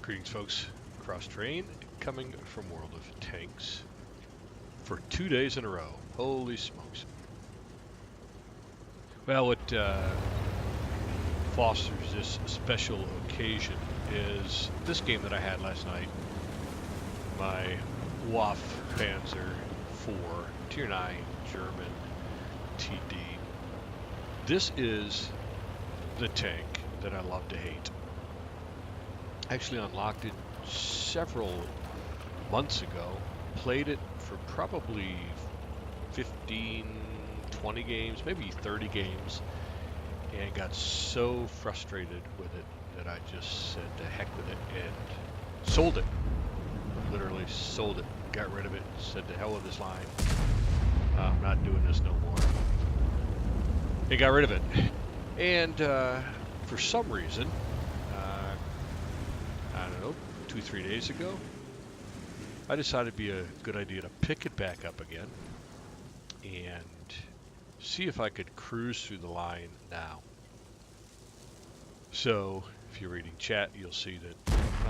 Greetings, folks. Cross train coming from World of Tanks for 2 days in a row. Holy smokes. Well, what fosters this special occasion is this game that I had last night, my Waff Pz IV Tier 9 German TD. This is the tank that I love to hate. I actually unlocked it several months ago, played it for probably 15, 20 games, maybe 30 games, and got so frustrated with it that I just said to heck with it and sold it. Literally sold it, got rid of it, said to hell with this line. I'm not doing this no more. And got rid of it. And for some reason, I don't know, 2-3 days ago, I decided it'd be a good idea to pick it back up again and see if I could cruise through the line now. So, if you're reading chat, you'll see that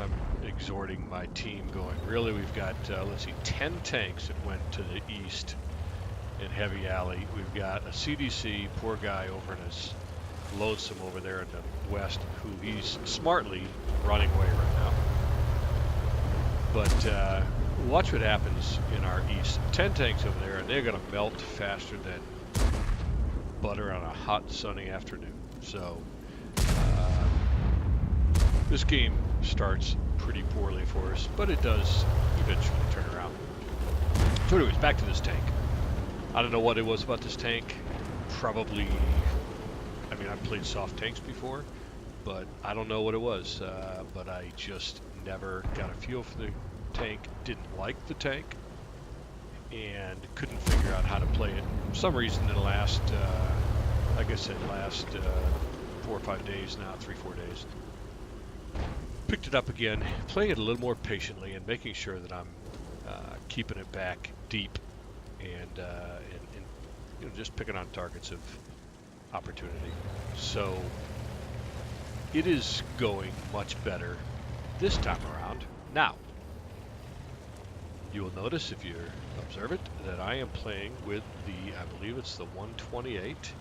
I'm exhorting my team going, really, we've got, let's see, 10 tanks that went to the east in Heavy Alley. We've got a CDC, poor guy over in his lonesome over there in the west, who he's smartly running away right now. But watch what happens in our east. 10 tanks over there, and they're going to melt faster than butter on a hot sunny afternoon. So this game starts pretty poorly for us, but it does eventually turn around. So anyways, back to this tank. I don't know what it was about this tank. Probably, I mean, I've played soft tanks before, but I don't know what it was. But I just never got a feel for the tank, didn't like the tank, and couldn't figure out how to play it. For some reason in the last, like I said, last 4 or 5 days now, 3-4 days, picked it up again, playing it a little more patiently and making sure that I'm keeping it back deep and you know, just picking on targets of opportunity. So it is going much better this time around. Now, you will notice if you observe it that I am playing with the, I believe it's the 128.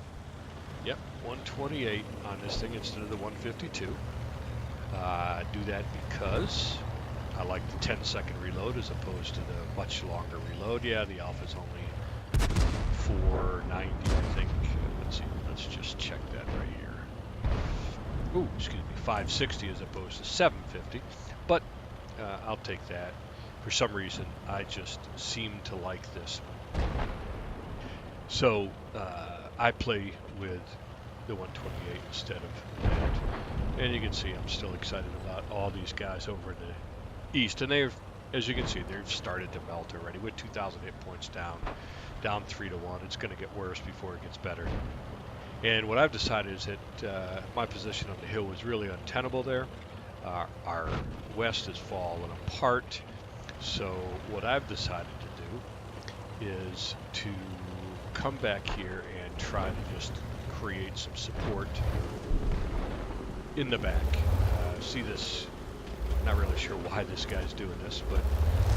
Yep, 128 on this thing instead of the 152. I do that because I like the 10-second reload as opposed to the much longer reload. Yeah, the alpha's only 490, I think. Let's see, let's just check that right here. Ooh, excuse me, 560 as opposed to 750. But I'll take that. For some reason, I just seem to like this. So I play with the 128 instead of that. And you can see I'm still excited about all these guys over in the east. And they've, as you can see, they've started to melt already with 2,000 hit points down 3-1. It's going to get worse before it gets better. And what I've decided is that my position on the hill was really untenable there. Our west has fallen apart. So what I've decided to do is to come back here and try to just create some support in the back. See this, not really sure why this guy's doing this, but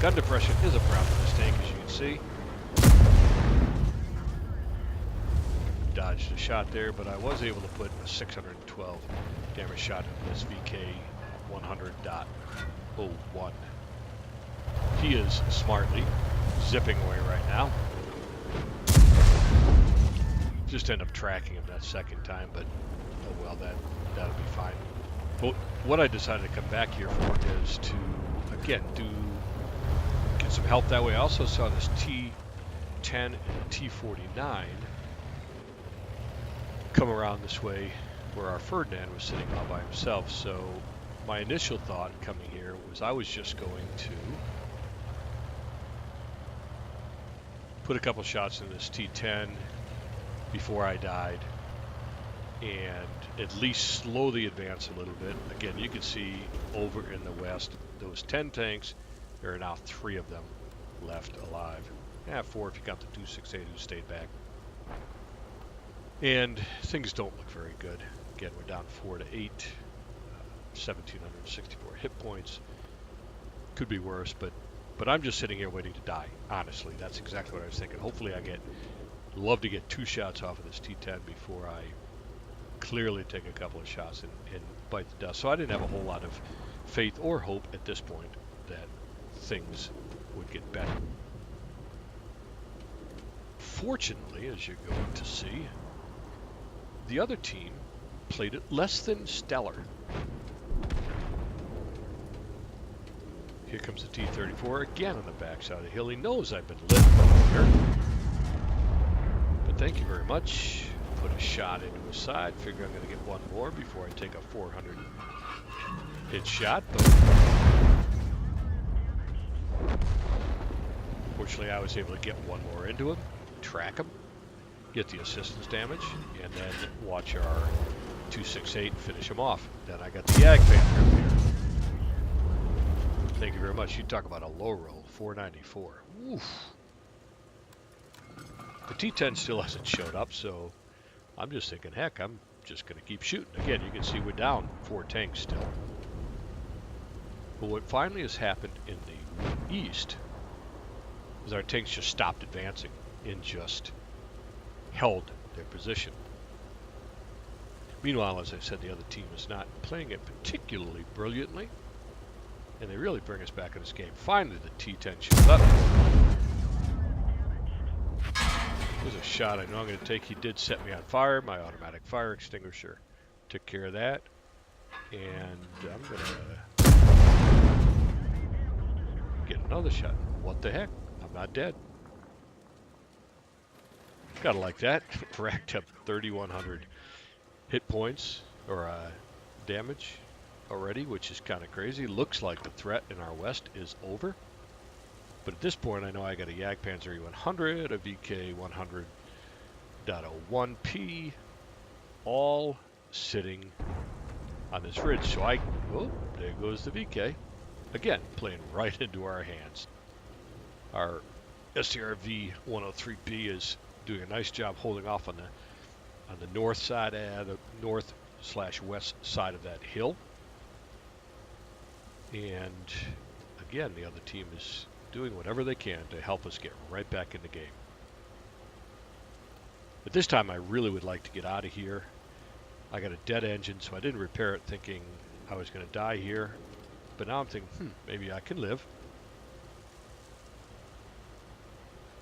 gun depression is a problem in this tank, as you can see. Dodged a shot there, but I was able to put a 612 damage shot in this VK 100.01. He is smartly zipping away right now. Just end up tracking him that second time, but oh well, that'll be fine. But what I decided to come back here for is to, again, get some help that way. I also saw this T10 and a T49 come around this way where our Ferdinand was sitting all by himself. So my initial thought coming here was I was just going to put a couple shots in this T10 before I died and at least slow the advance a little bit. Again, you can see over in the west, those 10 tanks, there are now 3 of them left alive. Yeah, 4 if you count the 268 who stayed back. And things don't look very good. Again, we're down 4 to 8. 1,764 hit points. Could be worse, but I'm just sitting here waiting to die. Honestly, that's exactly what I was thinking. Hopefully love to get 2 shots off of this T10 before I clearly take a couple of shots and bite the dust. So I didn't have a whole lot of faith or hope at this point that things would get better. Fortunately, as you're going to see, the other team played it less than stellar. Here comes the T-34 again on the backside of the hill. He knows I've been lit from here. But thank you very much. Put a shot into his side. Figure I'm going to get one more before I take a 400 hit shot. But fortunately, I was able to get one more into him, track him, get the assistance damage, and then watch our 268 finish him off. Then I got the Yag Panther up here. Thank you very much. You talk about a low roll, 494. Oof. The T10 still hasn't showed up, so I'm just thinking, heck, I'm just going to keep shooting. Again, you can see we're down 4 tanks still. But what finally has happened in the east is our tanks just stopped advancing and just held their position. Meanwhile, as I said, the other team is not playing it particularly brilliantly. And they really bring us back in this game. Finally, the T10 shows up. There's a shot I know I'm going to take. He did set me on fire. My automatic fire extinguisher took care of that. And I'm going to get another shot. What the heck? I'm not dead. Gotta like that. Racked up 3,100 hit points, or damage already, which is kind of crazy. Looks like the threat in our west is over. But at this point, I know I got a Yag Pz IV, a VK 100.01P, all sitting on this ridge. So oh, there goes the VK. Again, playing right into our hands. Our STRV 103B is doing a nice job holding off on the north side, the north/west side of that hill. And again, the other team is doing whatever they can to help us get right back in the game. But this time I really would like to get out of here. I got a dead engine, so I didn't repair it thinking I was going to die here. But now I'm thinking, maybe I can live.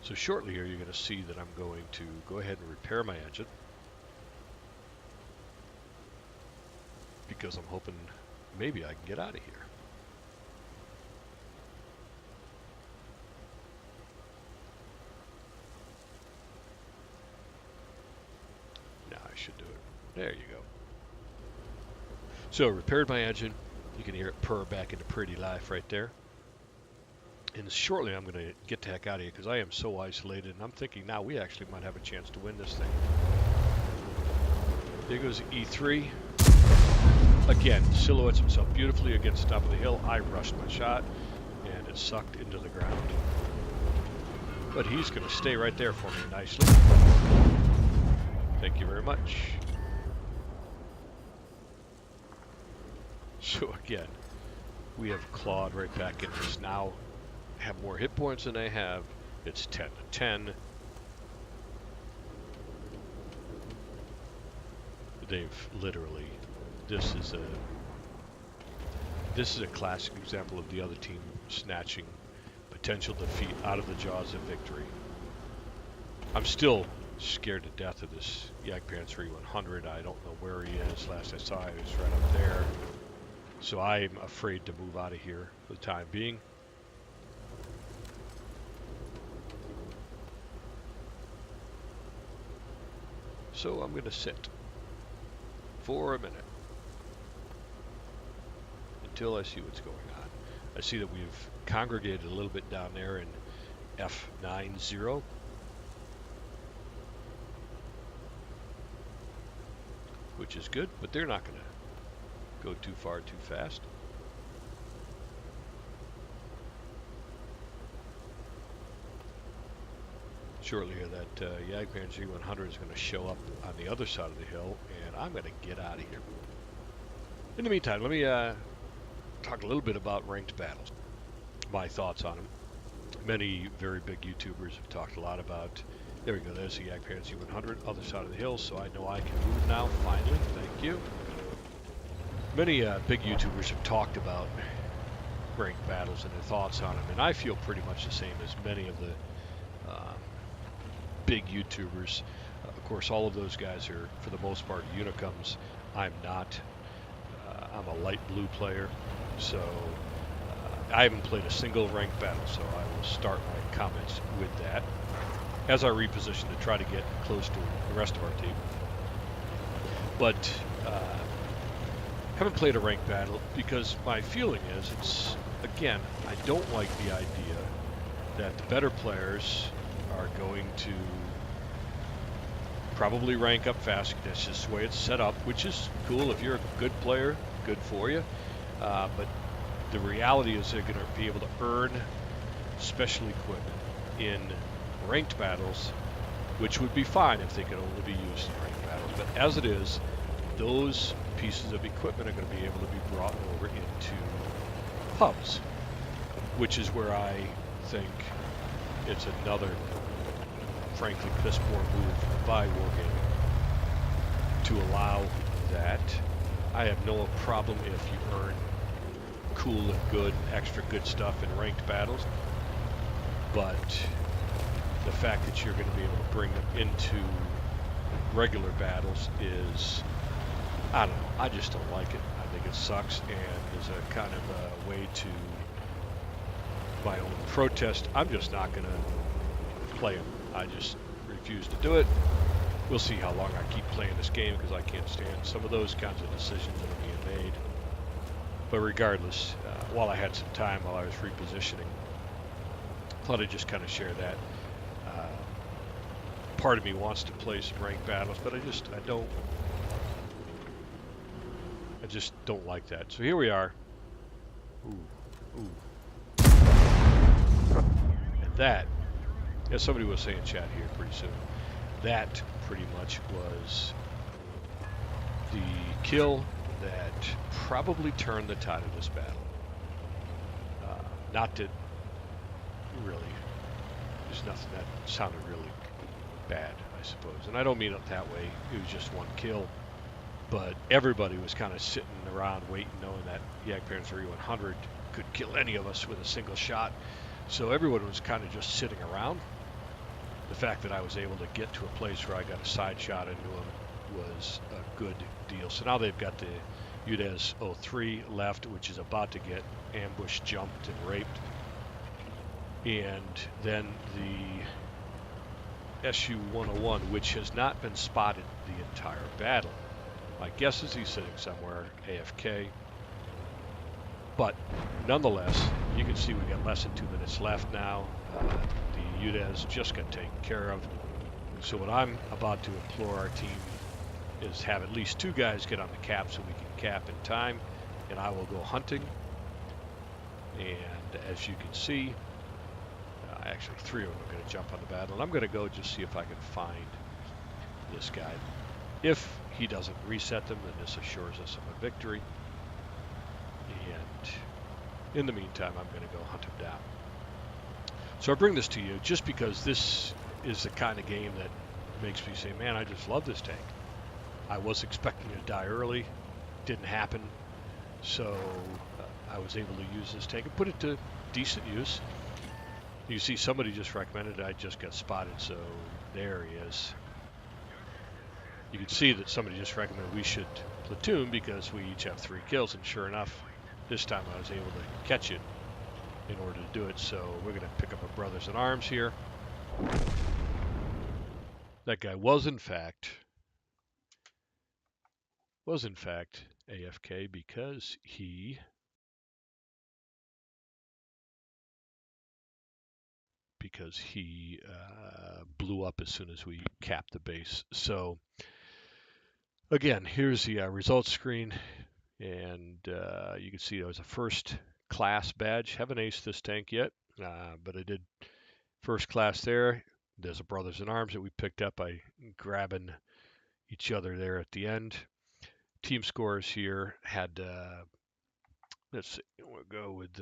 So shortly here you're going to see that I'm going to go ahead and repair my engine, because I'm hoping maybe I can get out of here. Should do it. There you go. So repaired my engine. You can hear it purr back into pretty life right there. And shortly I'm going to get the heck out of here because I am so isolated, and I'm thinking now we actually might have a chance to win this thing. There goes E3. Again, silhouettes himself beautifully against the top of the hill. I rushed my shot and it sucked into the ground. But he's going to stay right there for me nicely. Thank you very much. So again, we have clawed right back in this. Now have more hit points than they have. It's 10 to 10. They've literally, this is a classic example of the other team snatching potential defeat out of the jaws of victory. I'm still scared to death of this Yag Pz IV 100. I don't know where he is. Last I saw, he was right up there. So I'm afraid to move out of here for the time being. So I'm going to sit for a minute until I see what's going on. I see that we've congregated a little bit down there in F90. Which is good, but they're not going to go too far too fast. Shortly here, that Yag Pz IV 100 is going to show up on the other side of the hill, and I'm going to get out of here. In the meantime, let me talk a little bit about ranked battles. My thoughts on them. Many very big YouTubers have talked a lot about. There we go. There's the Yak Fantasy 100, other side of the hill, so I know I can move now. Finally, thank you. Many big YouTubers have talked about ranked battles and their thoughts on them, and I feel pretty much the same as many of the big YouTubers. Of course, all of those guys are, for the most part, Unicums. I'm not. I'm a light blue player, so I haven't played a single ranked battle, so I will start my comments with that as I reposition to try to get close to the rest of our team. But haven't played a ranked battle because my feeling is it's, again, I don't like the idea that the better players are going to probably rank up fast. That's just the way it's set up, which is cool. If you're a good player, good for you. But the reality is they're going to be able to earn special equipment in ranked battles, which would be fine if they could only be used in ranked battles. But as it is, those pieces of equipment are going to be able to be brought over into pubs, which is where I think it's another, frankly, piss poor move by Wargaming to allow that. I have no problem if you earn cool and good, extra good stuff in ranked battles, but the fact that you're going to be able to bring them into regular battles is, I don't know, I just don't like it. I think it sucks, and is a kind of a way to my own protest. I'm just not going to play them. I just refuse to do it. We'll see how long I keep playing this game because I can't stand some of those kinds of decisions that are being made. But regardless, while I had some time while I was repositioning, I thought I'd just kind of share that. Part of me wants to play some ranked battles, but I just don't like that. So here we are. Ooh. And that, as somebody will say in chat here pretty soon, that pretty much was the kill that probably turned the tide of this battle. Not that really, there's nothing that sounded really bad, I suppose. And I don't mean it that way. It was just one kill. But everybody was kind of sitting around waiting, knowing that Yak Fantasy 100 could kill any of us with a single shot. So everyone was kind of just sitting around. The fact that I was able to get to a place where I got a side shot into them was a good deal. So now they've got the UDES 03 left, which is about to get ambushed, jumped, and raped. And then the SU-101, which has not been spotted the entire battle. My guess is he's sitting somewhere AFK. But nonetheless, you can see we got less than 2 minutes left now. The UDES just got taken care of. So what I'm about to implore our team is have at least 2 guys get on the cap so we can cap in time, and I will go hunting. And as you can see, actually 3 of them are going to jump on the battle, and I'm going to go just see if I can find this guy. If he doesn't reset them, then this assures us of a victory. And in the meantime, I'm going to go hunt him down. So I bring this to you just because this is the kind of game that makes me say, man, I just love this tank. I was expecting to die early. Didn't happen. So I was able to use this tank and put it to decent use. You see somebody just recommended it. I just got spotted, so there he is. You can see that somebody just recommended we should platoon because we each have 3 kills, and sure enough, this time I was able to catch it in order to do it. So we're going to pick up our brothers in arms here. That guy was in fact AFK because he blew up as soon as we capped the base. So again, here's the results screen, and you can see there was a first class badge. Haven't aced this tank yet, but I did first class there. There's a brothers in arms that we picked up by grabbing each other there at the end. Team scores here had, let's see, we'll go with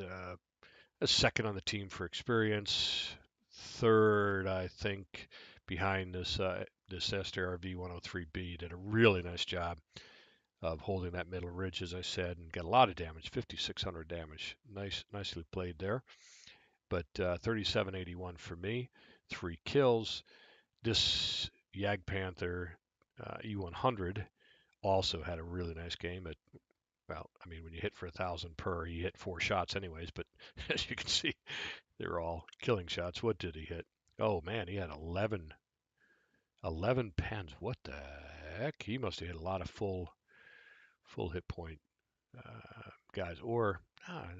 a second on the team for experience. Third, I think, behind this STRV 103B did a really nice job of holding that middle ridge, as I said, and got a lot of damage, 5,600 damage. Nicely played there. But 3781 for me, 3 kills. This Panther E100 also had a really nice game. Well, I mean, when you hit for 1,000 per, he hit 4 shots anyways. But as you can see, they were all killing shots. What did he hit? Oh man, he had 11 pens. What the heck? He must have hit a lot of full hit point guys. Or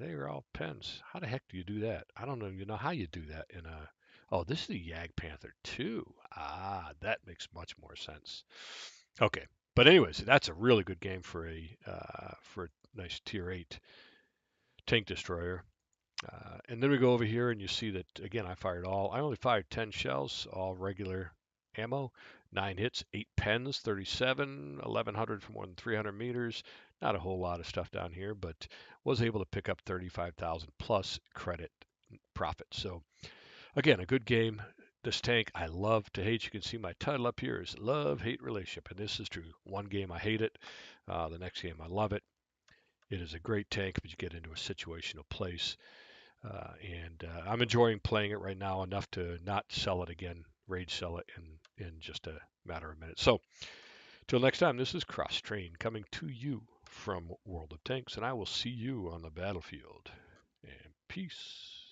they were all pens. How the heck do you do that? I don't know. You know how you do that in a. Oh, this is the Panther 2. That makes much more sense. Okay, but anyways, that's a really good game for a nice tier 8 tank destroyer. And then we go over here and you see that again I only fired 10 shells, all regular ammo, 9 hits, 8 pens, 37, 1100 from more than 300 meters. Not a whole lot of stuff down here, but was able to pick up 35,000 plus credit profit. So again, a good game. This tank I love to hate. You can see my title up here is love hate relationship, and this is true. One game I hate it, the next game I love it. It is a great tank, but you get into a situational place. And I'm enjoying playing it right now enough to not sell it again, rage sell it in just a matter of minutes. So, till next time, this is Cross Train coming to you from World of Tanks, and I will see you on the battlefield. And peace.